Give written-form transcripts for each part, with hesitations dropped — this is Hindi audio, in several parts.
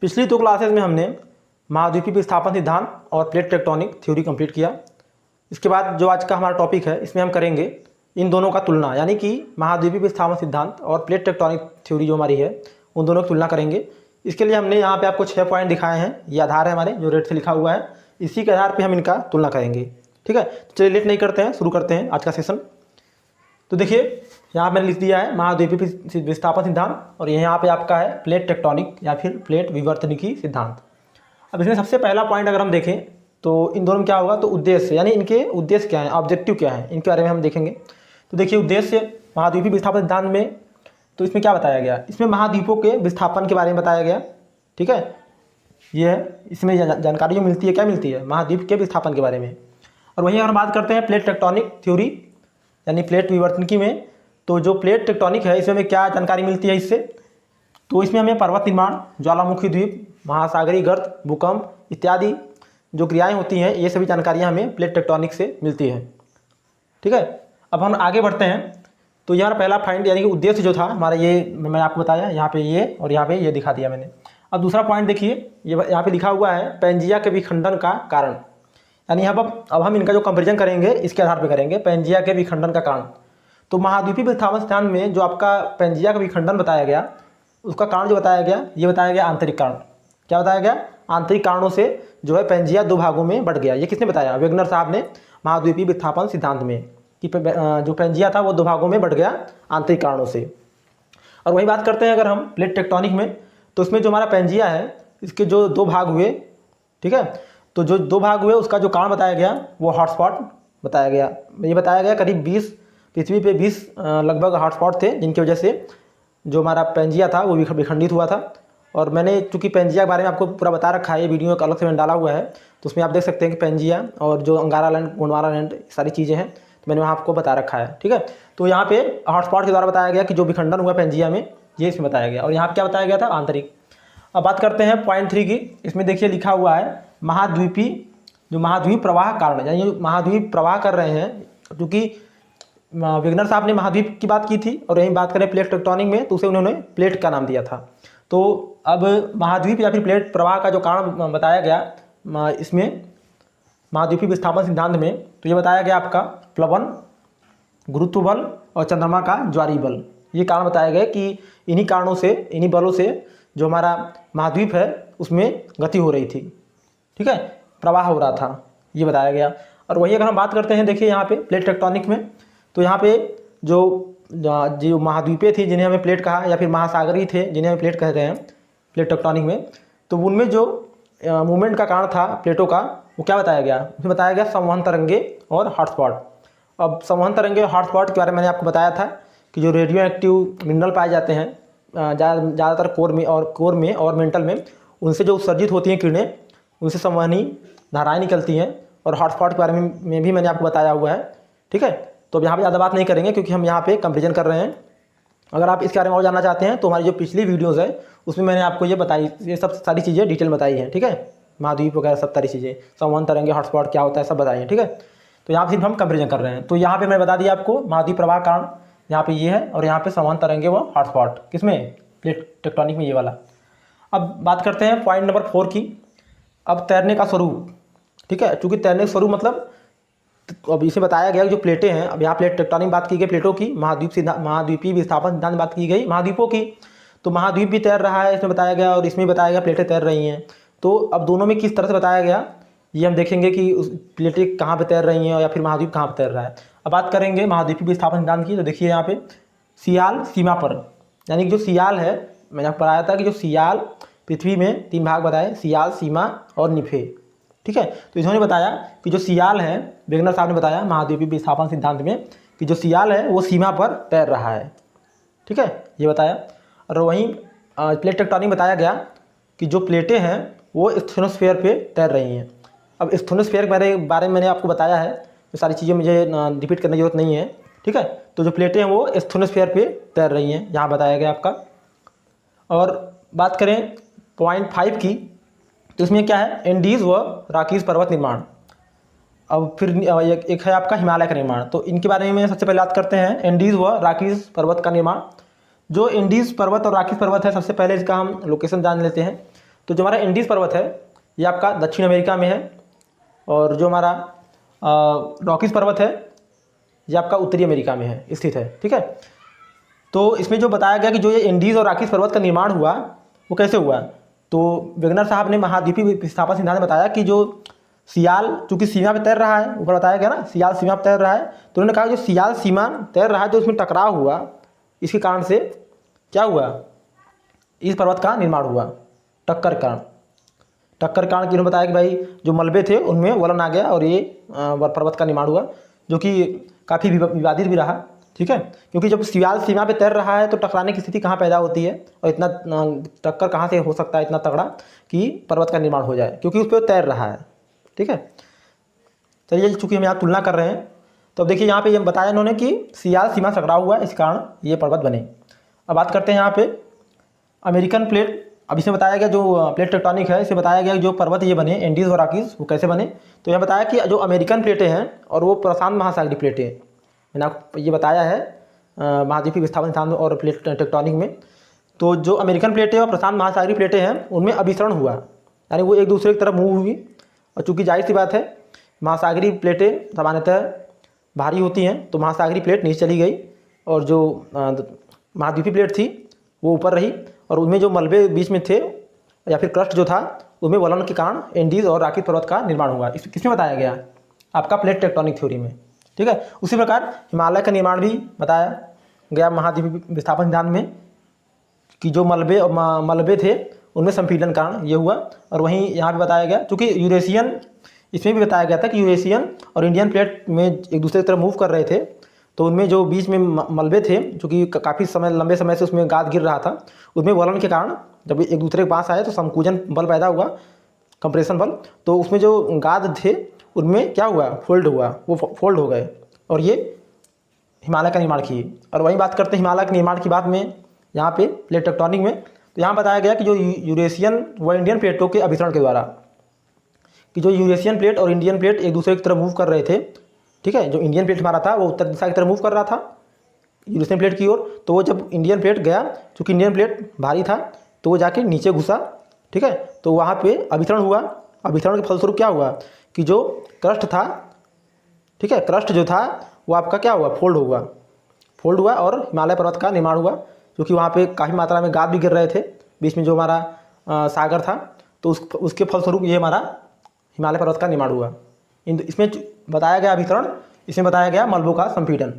पिछली 2 क्लासेज में हमने महाद्वीपीय विस्थापन सिद्धांत और प्लेट टेक्टोनिक थ्योरी कंप्लीट किया। इसके बाद जो आज का हमारा टॉपिक है इसमें हम करेंगे इन दोनों का तुलना, यानी कि महाद्वीपीय विस्थापन सिद्धांत और प्लेट टेक्टोनिक थ्योरी जो हमारी है उन दोनों की तुलना करेंगे। इसके लिए हमने यहाँ पे आपको 6 पॉइंट दिखाए हैं, ये आधार है हमारे जो रेड से लिखा हुआ है, इसी के आधार पर हम इनका तुलना करेंगे। ठीक है, तो चलिए लेट नहीं करते हैं, शुरू करते हैं आज का सेशन। तो देखिए यहाँ मैंने लिख दिया है महाद्वीपीय विस्थापन सिद्धांत और यहाँ पे आपका है प्लेट टेक्टोनिक या फिर प्लेट विवर्तनिकी सिद्धांत। अब इसमें सबसे पहला पॉइंट अगर हम देखें तो इन दोनों में क्या होगा, तो उद्देश्य, यानी इनके उद्देश्य क्या है, ऑब्जेक्टिव क्या है, इनके बारे में हम देखेंगे। तो देखिए उद्देश्य महाद्वीपीय विस्थापन सिद्धांत में, तो इसमें क्या बताया गया, इसमें महाद्वीपों के विस्थापन के बारे में बताया गया। ठीक है, ये है, इसमें जानकारी जो मिलती है, क्या मिलती है, महाद्वीप के विस्थापन के बारे में। और वहीं अगर हम बात करते हैं प्लेट टेक्टोनिक थ्योरी यानी प्लेट विवर्तनिकी में, तो जो प्लेट टेक्टोनिक है इसमें क्या जानकारी मिलती है इससे, तो इसमें हमें पर्वत निर्माण, ज्वालामुखी द्वीप, महासागरीय गर्त, भूकंप इत्यादि जो क्रियाएं होती हैं, ये सभी जानकारियां हमें प्लेट टेक्टोनिक से मिलती है। ठीक है, अब हम आगे बढ़ते हैं। तो यहाँ पहला पॉइंट यानी कि उद्देश्य जो था हमारा, ये मैंने आपको बताया, यहाँ पे ये और यहाँ पे ये दिखा दिया मैंने। अब दूसरा पॉइंट देखिए, ये यहाँ पे लिखा हुआ है पैंजिया के विखंडन का कारण, यानी यहाँ पर अब हम इनका जो कंपेरिजन करेंगे इसके आधार पर करेंगे, पैंजिया के विखंडन का कारण। तो महाद्वीपीय विस्थापन सिद्धांत में जो आपका पैंजिया का विखंडन बताया गया, उसका कारण जो बताया गया, ये बताया गया आंतरिक कारण। क्या बताया गया, आंतरिक कारणों से जो है पैंजिया 2 भागों में बढ़ गया। ये किसने बताया, वेगनर साहब ने महाद्वीपीय विस्थापन सिद्धांत में, कि जो पैंजिया था वो 2 भागों में बढ़ गया आंतरिक कारणों से। और वही बात करते हैं अगर हम प्लेट टेक्टोनिक में, तो इसमें जो हमारा पैंजिया है इसके जो 2 भाग हुए, ठीक है, तो जो 2 भाग हुए उसका जो कारण बताया गया वो हॉटस्पॉट बताया गया। ये बताया गया करीब 20 पृथ्वी पे 20 लगभग हॉटस्पॉट थे, जिनकी वजह से जो हमारा पैंजिया था वो विखंडित हुआ था। और मैंने चूँकि पैंजिया के बारे में आपको पूरा बता रखा है, ये वीडियो एक अलग से मैंने डाला हुआ है, तो उसमें आप देख सकते हैं कि पैंजिया और जो अंगारा लैंड, गोंडवाना लैंड, सारी चीज़ें हैं, तो मैंने वहाँ आपको बता रखा है। ठीक है, तो यहाँ पे हॉटस्पॉट के द्वारा बताया गया कि जो विखंडन हुआ पैंजिया में, ये इसमें बताया गया। और यहाँ पर क्या बताया गया था, आंतरिक। अब बात करते हैं पॉइंट 3 की। इसमें देखिए लिखा हुआ है महाद्वीपीय, जो महाद्वीप प्रवाह कारण, यानी जो महाद्वीप प्रवाह कर रहे हैं, क्योंकि वेगनर साहब ने महाद्वीप की बात की थी और यही बात करें प्लेट टेक्टोनिक में, तो उसे उन्होंने प्लेट का नाम दिया था। तो अब महाद्वीप या फिर प्लेट प्रवाह का जो कारण बताया गया इसमें महाद्वीपीय विस्थापन सिद्धांत में, तो ये बताया गया आपका प्लवन, गुरुत्व बल और चंद्रमा का ज्वारीय बल। ये कारण बताया गया कि इन्हीं कारणों से, इन्हीं बलों से जो हमारा महाद्वीप है उसमें गति हो रही थी। ठीक है, प्रवाह हो रहा था, ये बताया गया। और वही अगर हम बात करते हैं, देखिए यहाँ पे प्लेट टेक्टोनिक में, तो यहाँ पे जो महाद्वीपें थी जिन्हें हमें प्लेट कहा, या फिर महासागरीय थे जिन्हें हम प्लेट कह रहे हैं प्लेट टेक्टोनिक में, तो उनमें जो मूवमेंट का कारण था प्लेटों का, वो क्या बताया गया, उसमें बताया गया संवहन तरंगे और हॉटस्पॉट। अब संवहन तरंगे और हॉटस्पॉट के बारे में मैंने आपको बताया था कि जो रेडियो एक्टिव मिनरल पाए जाते हैं ज़्यादातर कोर में और मेंटल में, उनसे जो उत्सर्जित होती हैं किरणें, उनसे संवहनी धाराएं निकलती हैं। और हॉटस्पॉट के बारे में भी मैंने आपको बताया हुआ है। ठीक है, तो अब यहाँ पे ज़्यादा बात नहीं करेंगे क्योंकि हम यहाँ पे कंपेरिजन कर रहे हैं। अगर आप इसके बारे में और जानना चाहते हैं तो हमारी जो पिछली वीडियोज़ है उसमें मैंने आपको ये बताई, ये सब सारी चीज़ें डिटेल बताई हैं। ठीक है, महाद्वीप वगैरह सब सारी चीज़ें, संवहन तरंगे, हॉटस्पॉट क्या होता है, सब बताई हैं। ठीक है, तो यहाँ पर सिर्फ हम कंपेरिजन कर रहे हैं। तो यहाँ पर मैंने बता दिया आपको महाद्वीप प्रवाह कारण यहाँ पे ये है, और यहाँ पे संवहन तरंगे व हॉटस्पॉट किसमें, प्लेट टेक्टोनिक में, ये वाला। अब बात करते हैं पॉइंट नंबर 4 की। अब तैरने का स्वरूप। ठीक है, चूँकि तैरने का स्वरूप मतलब, अब इसे बताया गया कि जो प्लेटें हैं, अब यहाँ प्लेट टेक्टोनिक बात की गई प्लेटों की, महाद्वीपीय विस्थापन सिद्धांत बात की गई महाद्वीपों की। तो महाद्वीप भी तैर रहा है इसमें बताया गया, और इसमें बताया गया प्लेटें तैर रही हैं। तो अब दोनों में किस तरह से बताया गया, ये हम देखेंगे कि उस प्लेटें कहाँ पर तैर रही हैं या फिर महाद्वीप कहाँ पर तैर रहा है। अब बात करेंगे महाद्वीपीय विस्थापन सिद्धांत की। तो देखिए यहाँ पे सियाल सीमा पर, यानी कि जो सियाल है, मैंने आपको बताया था कि जो सियाल पृथ्वी में 3 भाग बताए, सियाल, सीमा और निफे। ठीक है, तो इन्होंने बताया कि जो सियाल है, वेगनर साहब ने बताया महाद्वीपीय विस्थापन सिद्धांत में कि जो सियाल है वो सीमा पर तैर रहा है। ठीक है, ये बताया। और वहीं प्लेट टेक्टोनिक में बताया गया कि जो प्लेटें हैं वो स्थिनोस्फीयर पे तैर रही हैं। अब स्थिनोस्फीयर के बारे में मैंने आपको बताया है, तो सारी चीज़ें मुझे रिपीट करने की जरूरत नहीं है। ठीक है, तो जो प्लेटें हैं वो स्थिनोस्फीयर पे तैर रही हैं, यहाँ बताया गया आपका। और बात करें पॉइंट 5 की, तो इसमें क्या है, एंडीज व रॉकीज पर्वत निर्माण। अब फिर एक है आपका हिमालय का निर्माण। तो इनके बारे में सबसे पहले बात करते हैं, एंडीज व रॉकीज पर्वत का निर्माण। जो एंडीज पर्वत और रॉकीज पर्वत है, सबसे पहले इसका हम लोकेशन जान लेते हैं। तो जो हमारा एंडीज़ पर्वत है ये आपका दक्षिण अमेरिका में है, और जो हमारा रॉकीज पर्वत है ये आपका उत्तरी अमेरिका में है स्थित है। ठीक है, तो इसमें जो बताया गया कि जो ये एंडीज़ और रॉकीज पर्वत का निर्माण हुआ वो कैसे हुआ, तो वेगनर साहब ने महाद्वीपीय विस्थापन सिद्धांत में बताया कि जो सियाल चूँकि सीमा पे तैर रहा है, ऊपर बताया गया ना सियाल सीमा पे तैर रहा है, तो उन्होंने कहा जो सियाल सीमा तैर रहा है तो उसमें टकराव हुआ, इसके कारण से क्या हुआ, इस पर्वत का निर्माण हुआ टक्कर कारण की। उन्होंने बताया कि भाई जो मलबे थे उनमें वलन आ गया और ये पर्वत का निर्माण हुआ, जो कि काफ़ी विवादित भी रहा। ठीक है, क्योंकि जब सियाल सीमा पे तैर रहा है तो टकराने की स्थिति कहाँ पैदा होती है, और इतना टक्कर कहाँ से हो सकता है इतना तगड़ा कि पर्वत का निर्माण हो जाए, क्योंकि उस पर तैर रहा है। ठीक है, चलिए चूँकि हम यहाँ तुलना कर रहे हैं तो अब देखिए यहाँ पे ये बताया इन्होंने कि सियाल सीमा से टकराव हुआ, इस कारण ये पर्वत बने। अब बात करते हैं यहाँ पे अमेरिकन प्लेट। अब इसमें बताया गया जो प्लेट टेक्टोनिक है, इसे बताया गया जो पर्वत ये बने एंडीज़ और रॉकीज वो कैसे बने। तो यहाँ बताया कि जो अमेरिकन प्लेटें हैं और वो प्रशांत महासागरीय प्लेटें, मैंने आपको ये बताया है महाद्वीपीय विस्थापन सिद्धांत और प्लेट टेक्टोनिक में। तो जो अमेरिकन प्लेटें और प्रशांत महासागरीय प्लेटें हैं उनमें अभिसरण हुआ, यानी वो एक दूसरे की तरफ मूव हुई, और चूँकि जाहिर सी बात है महासागरीय प्लेटें सामान्यतः भारी होती हैं, तो महासागरीय प्लेट नीचे चली गई और जो महाद्वीपीय प्लेट थी वो ऊपर रही, और उनमें जो मलबे बीच में थे या फिर क्रस्ट जो था उनमें वलन के कारण एंडीज़ और रॉकीज पर्वत का निर्माण हुआ। किसमें बताया गया, आपका प्लेट टेक्टोनिक थ्योरी में। ठीक है, उसी प्रकार हिमालय का निर्माण भी बताया गया महाद्वीपीय विस्थापन सिद्धांत में कि जो मलबे थे उनमें संपीड़न कारण ये हुआ। और वहीं यहाँ पे बताया गया चूँकि यूरेशियन, इसमें भी बताया गया था कि यूरेशियन और इंडियन प्लेट में एक दूसरे की तरफ मूव कर रहे थे, तो उनमें जो बीच में मलबे थे चूँकि काफ़ी लंबे समय से उसमें गाद गिर रहा था, उसमें वलन के कारण जब एक दूसरे के पास आए तो संकुचन बल पैदा हुआ, कंप्रेशन बल, तो उसमें जो गाद थे उनमें क्या हुआ, फोल्ड हुआ, वो फोल्ड हो गए और ये हिमालय का निर्माण किए। और वहीं बात करते हैं हिमालय के निर्माण की बात में यहाँ पे प्लेट टेक्टोनिक में, तो यहाँ बताया गया कि जो यूरेशियन व इंडियन प्लेटों के अभिसरण के द्वारा, कि जो यूरेशियन प्लेट और इंडियन प्लेट एक दूसरे की तरफ मूव कर रहे थे। ठीक है, जो इंडियन प्लेट हमारा था वो उत्तर दिशा की तरफ मूव कर रहा था यूरेशियन प्लेट की ओर, तो वो जब इंडियन प्लेट गया, चूँकि इंडियन प्लेट भारी था तो वो जाके नीचे घुसा। ठीक है, तो वहाँ पे अभिसरण हुआ, अभिसरण के फलस्वरूप क्या हुआ कि जो क्रस्ट था, ठीक है, क्रस्ट जो था वो आपका क्या हुआ, फोल्ड हुआ और हिमालय पर्वत का निर्माण हुआ, क्योंकि वहाँ पे काफ़ी मात्रा में गाद भी गिर रहे थे बीच में जो हमारा सागर था, तो उसके फलस्वरूप ये हमारा हिमालय पर्वत का निर्माण हुआ। इसमें बताया गया अभिसरण, इसमें बताया गया मलबों का संपीड़न,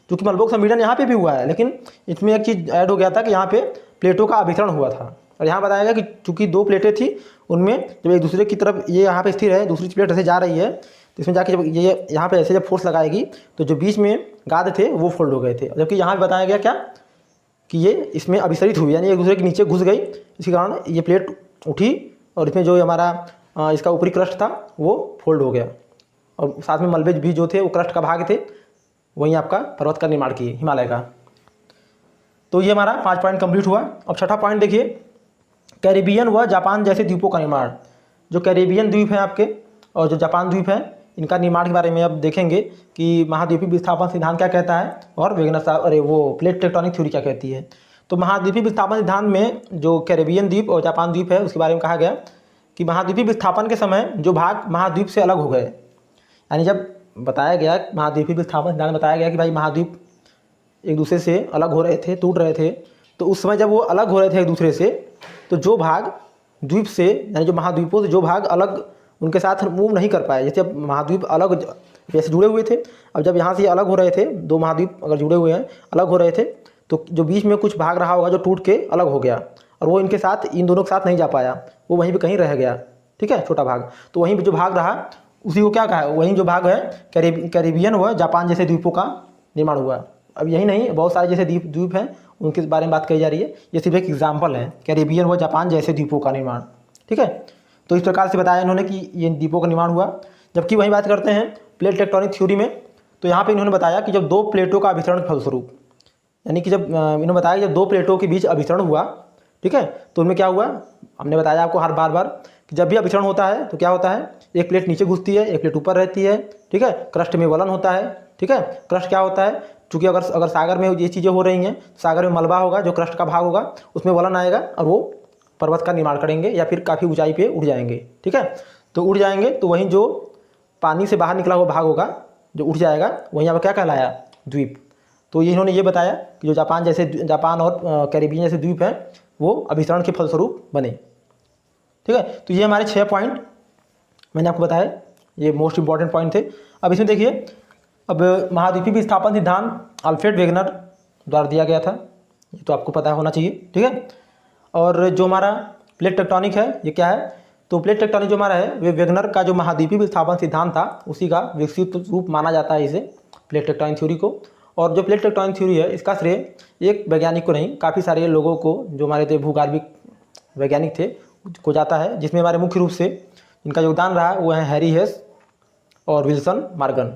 क्योंकि मलबों का संपीड़न यहाँ पे भी हुआ है, लेकिन इसमें एक चीज़ ऐड हो गया था कि यहाँ पे प्लेटों का अभिसरण हुआ था। और यहाँ बताया गया कि चूँकि दो प्लेटें थी उनमें जब एक दूसरे की तरफ ये यहाँ पे स्थिर है, दूसरी प्लेट ऐसे जा रही है, तो इसमें जाके जब ये यहाँ पे ऐसे जब फोर्स लगाएगी तो जो बीच में गाद थे वो फोल्ड हो गए थे। जबकि यहाँ पे बताया गया क्या कि ये इसमें अभिसरित हुई, यानी एक दूसरे के नीचे घुस गई, इसी कारण ये प्लेट उठी और इसमें जो हमारा इसका ऊपरी क्रस्ट था वो फोल्ड हो गया, और साथ में मलबे भी जो थे वो क्रस्ट का भाग थे, वहीं आपका पर्वत का निर्माण किए हिमालय का। तो ये हमारा 5 पॉइंट कंप्लीट हुआ। अब छठा पॉइंट देखिए, कैरिबियन व जापान जैसे द्वीपों का निर्माण। जो कैरिबियन द्वीप हैं आपके और जो जापान द्वीप हैं, इनका निर्माण के बारे में अब देखेंगे कि महाद्वीपीय विस्थापन सिद्धांत क्या कहता है और वेगनर साहब प्लेट टेक्टोनिक थ्योरी क्या कहती है। तो महाद्वीपीय विस्थापन सिद्धांत में जो कैरिबियन द्वीप और जापान द्वीप है उसके बारे में कहा गया कि महाद्वीपीय विस्थापन के समय जो भाग महाद्वीप से अलग हो गए, यानी जब बताया गया महाद्वीपीय विस्थापन सिद्धांत में बताया गया कि भाई महाद्वीप एक दूसरे से अलग हो रहे थे, टूट रहे थे, तो उस समय जब वो अलग हो रहे थे एक दूसरे से, तो जो भाग द्वीप से यानी जो महाद्वीपों से जो भाग अलग उनके साथ मूव नहीं कर पाए, जैसे अब महाद्वीप अलग जैसे जुड़े हुए थे, अब जब यहाँ से अलग हो रहे थे, दो महाद्वीप अगर जुड़े हुए हैं अलग हो रहे थे, तो जो बीच में कुछ भाग रहा होगा जो टूट के अलग हो गया और वो इनके साथ इन दोनों के साथ नहीं जा पाया, वो वहीं पे कहीं रह गया। ठीक है, छोटा भाग, तो वहीं पे जो भाग रहा उसी को क्या कहा है, वहीं जो भाग है कैरिबियन व जापान जैसे द्वीपों का निर्माण हुआ। अब यही नहीं, बहुत सारे जैसे द्वीप हैं उनके बारे में बात कही जा रही है, ये सिर्फ एक एग्जाम्पल है, कैरिबियन व जापान जैसे द्वीपों का निर्माण। ठीक है, तो इस प्रकार से बताया इन्होंने कि ये द्वीपों का निर्माण हुआ। जबकि वहीं बात करते हैं प्लेट टेक्टोनिक थ्योरी में, तो यहाँ पे इन्होंने बताया कि जब दो प्लेटों का अभिसरण के फलस्वरूप, यानी कि जब इन्होंने बताया कि जब दो प्लेटों के बीच अभिसरण हुआ, ठीक है, तो उनमें क्या हुआ, हमने बताया आपको हर बार कि जब भी अभिसरण होता है तो क्या होता है, एक प्लेट नीचे घुसती है, एक प्लेट ऊपर रहती है। ठीक है, क्रस्ट में वलन होता है। ठीक है, क्रस्ट क्या होता है, चूँकि अगर सागर में ये चीज़ें हो रही हैं, सागर में मलबा होगा जो क्रस्ट का भाग होगा, उसमें वलन आएगा और वो पर्वत का निर्माण करेंगे या फिर काफ़ी ऊंचाई पे उड़ जाएंगे। ठीक है, तो उड़ जाएंगे तो वहीं जो पानी से बाहर निकला हुआ भाग होगा जो उड़ जाएगा वहीं यहाँ पर क्या कहलाया, द्वीप। तो ये इन्होंने ये बताया कि जो जापान और कैरिबियन जैसे द्वीप हैं वो अभिसरण के फलस्वरूप बने। ठीक है, तो ये हमारे 6 पॉइंट मैंने आपको बताया, ये मोस्ट इंपॉर्टेंट पॉइंट थे। अब इसमें देखिए, अब महाद्वीपीय विस्थापन सिद्धांत अल्फ्रेड वेगनर द्वारा दिया गया था, ये तो आपको पता होना चाहिए। ठीक है, और जो हमारा प्लेट टेक्टोनिक है ये क्या है, तो प्लेट टेक्टोनिक जो हमारा है वे वेगनर का जो महाद्वीपीय विस्थापन सिद्धांत था उसी का विकसित रूप माना जाता है इसे, प्लेट टेक्टोनिक थ्योरी को। और जो प्लेट टेक्टोनिक थ्योरी है इसका श्रेय एक वैज्ञानिक को नहीं, काफ़ी सारे लोगों को जो हमारे थे भूगर्भिक वैज्ञानिक थे को जाता है, जिसमें हमारे मुख्य रूप से इनका योगदान रहा वो है हैरी हेस और विल्सन मॉर्गन।